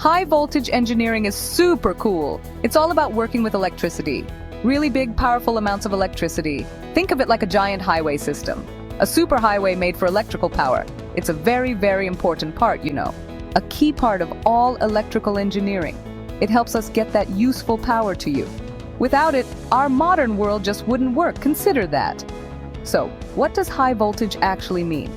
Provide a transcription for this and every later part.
High voltage engineering is super cool. It's all about working with electricity. Really big, powerful amounts of electricity. Think of it like a giant highway system. A superhighway made for electrical power. It's a very, very important part, you know. A key part of all electrical engineering. It helps us get that useful power to you. Without it, our modern world just wouldn't work. Consider that. So, what does high voltage actually mean?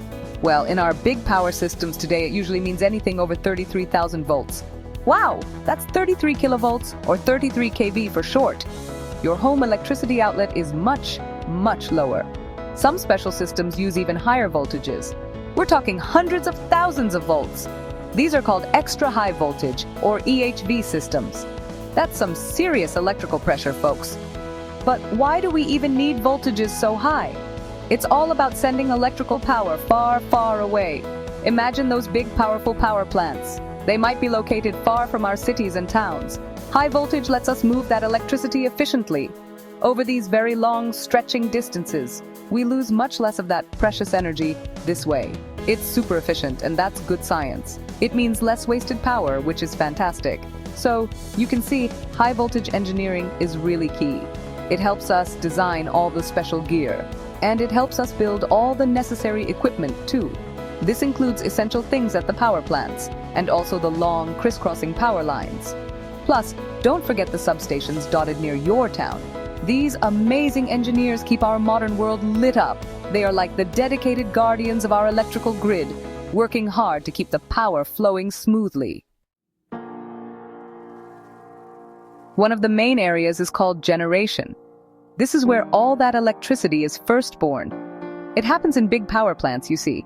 Well, in our big power systems today, it usually means anything over 33,000 volts. Wow, that's 33 kilovolts or 33 kV for short. Your home electricity outlet is much, much lower. Some special systems use even higher voltages. We're talking hundreds of thousands of volts. These are called extra high voltage or EHV systems. That's some serious electrical pressure, folks. But why do we even need voltages so high? It's all about sending electrical power far, far away. Imagine those big, powerful power plants. They might be located far from our cities and towns. High voltage lets us move that electricity efficiently. Over these very long, stretching distances, we lose much less of that precious energy this way. It's super efficient, and that's good science. It means less wasted power, which is fantastic. So, you can see, high voltage engineering is really key. It helps us design all the special gear, and it helps us build all the necessary equipment too. This includes essential things at the power plants, and also the long, crisscrossing power lines. Plus, don't forget the substations dotted near your town. These amazing engineers keep our modern world lit up. They are like the dedicated guardians of our electrical grid, working hard to keep the power flowing smoothly. One of the main areas is called generation. This is where all that electricity is first born. It happens in big power plants, you see.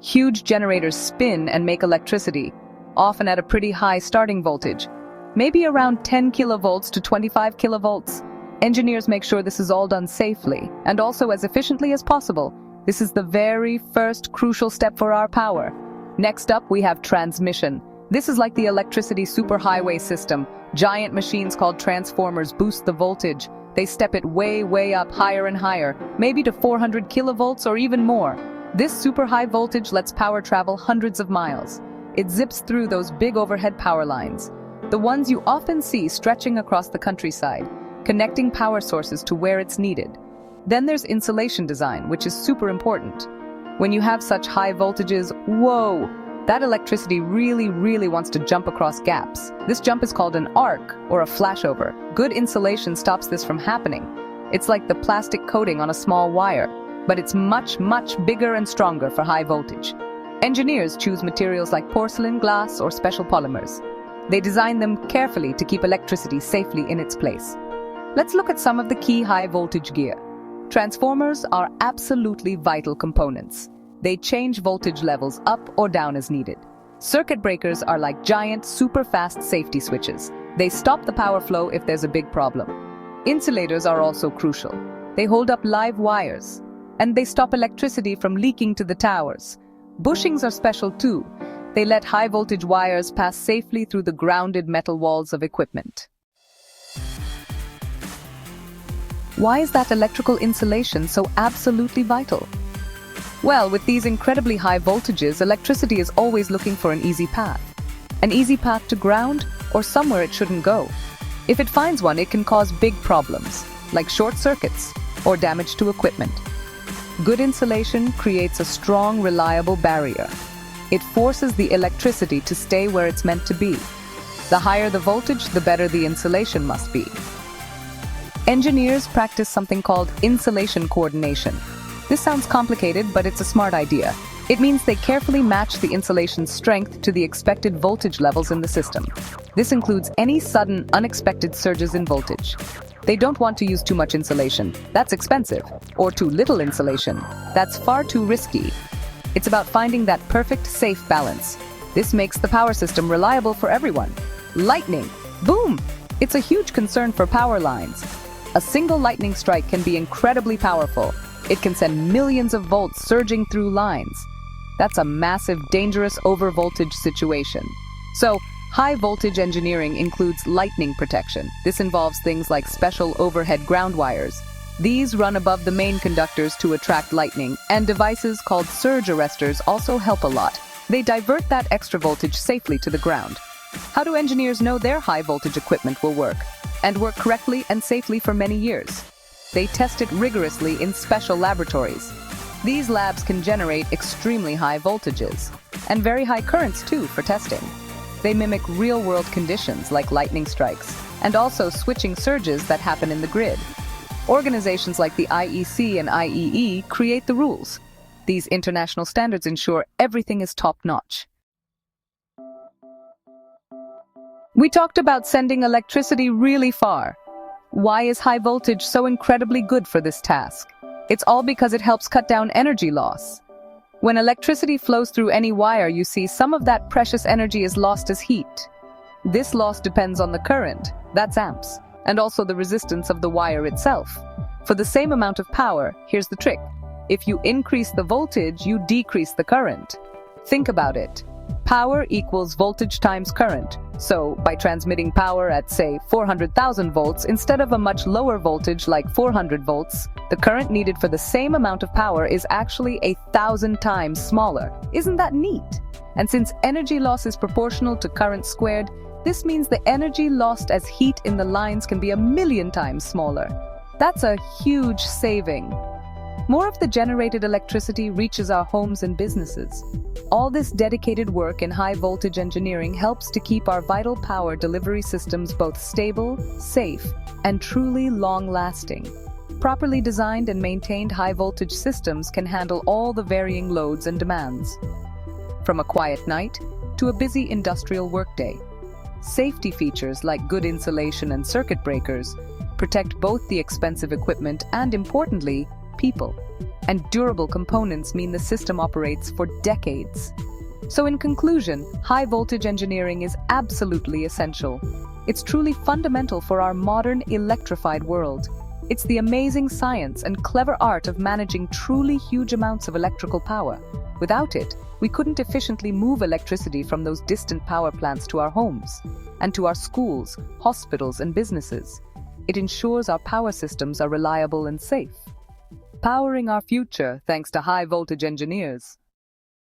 Huge generators spin and make electricity, often at a pretty high starting voltage, maybe around 10 kilovolts to 25 kilovolts. Engineers make sure this is all done safely and also as efficiently as possible. This is the very first crucial step for our power. Next up, we have transmission. This is like the electricity superhighway system. Giant machines called transformers boost the voltage. They step it way, way up, higher and higher, maybe to 400 kilovolts or even more. This super high voltage lets power travel hundreds of miles. It zips through those big overhead power lines, the ones you often see stretching across the countryside, connecting power sources to where it's needed. Then there's insulation design, which is super important. When you have such high voltages, whoa, that electricity really, really wants to jump across gaps. This jump is called an arc or a flashover. Good insulation stops this from happening. It's like the plastic coating on a small wire, but it's much, much bigger and stronger for high voltage. Engineers choose materials like porcelain, glass, or special polymers. They design them carefully to keep electricity safely in its place. Let's look at some of the key high voltage gear. Transformers are absolutely vital components. They change voltage levels up or down as needed. Circuit breakers are like giant, super fast safety switches. They stop the power flow if there's a big problem. Insulators are also crucial. They hold up live wires, and they stop electricity from leaking to the towers. Bushings are special too. They let high voltage wires pass safely through the grounded metal walls of equipment. Why is that electrical insulation so absolutely vital? Well, with these incredibly high voltages, electricity is always looking for an easy path. An easy path to ground or somewhere it shouldn't go. If it finds one, it can cause big problems, like short circuits or damage to equipment. Good insulation creates a strong, reliable barrier. It forces the electricity to stay where it's meant to be. The higher the voltage, the better the insulation must be. Engineers practice something called insulation coordination. This sounds complicated, but it's a smart idea. It means they carefully match the insulation's strength to the expected voltage levels in the system. This includes any sudden, unexpected surges in voltage. They don't want to use too much insulation. That's expensive. Or too little insulation. That's far too risky. It's about finding that perfect, safe balance. This makes the power system reliable for everyone. Lightning. Boom! It's a huge concern for power lines. A single lightning strike can be incredibly powerful. It can send millions of volts surging through lines. That's a massive, dangerous overvoltage situation. So, high voltage engineering includes lightning protection. This involves things like special overhead ground wires. These run above the main conductors to attract lightning, and devices called surge arresters also help a lot. They divert that extra voltage safely to the ground. How do engineers know their high-voltage equipment will work, and work correctly and safely for many years? They test it rigorously in special laboratories. These labs can generate extremely high voltages, and very high currents too for testing. They mimic real-world conditions like lightning strikes, and also switching surges that happen in the grid. Organizations like the IEC and IEEE create the rules. These international standards ensure everything is top-notch. We talked about sending electricity really far. Why is high voltage so incredibly good for this task? It's all because it helps cut down energy loss. When electricity flows through any wire, you see some of that precious energy is lost as heat. This loss depends on the current, that's amps, and also the resistance of the wire itself. For the same amount of power, here's the trick. If you increase the voltage, you decrease the current. Think about it. Power equals voltage times current. So, by transmitting power at, say, 400,000 volts instead of a much lower voltage like 400 volts, the current needed for the same amount of power is actually 1,000 times smaller. Isn't that neat? And since energy loss is proportional to current squared, this means the energy lost as heat in the lines can be 1,000,000 times smaller. That's a huge saving. More of the generated electricity reaches our homes and businesses. All this dedicated work in high-voltage engineering helps to keep our vital power delivery systems both stable, safe, and truly long-lasting. Properly designed and maintained high-voltage systems can handle all the varying loads and demands. From a quiet night to a busy industrial workday. Safety features like good insulation and circuit breakers protect both the expensive equipment and, importantly, people. And durable components mean the system operates for decades. So in conclusion, high-voltage engineering is absolutely essential. It's truly fundamental for our modern electrified world. It's the amazing science and clever art of managing truly huge amounts of electrical power. Without it, we couldn't efficiently move electricity from those distant power plants to our homes, and to our schools, hospitals, and businesses. It ensures our power systems are reliable and safe. Powering our future thanks to high-voltage engineers.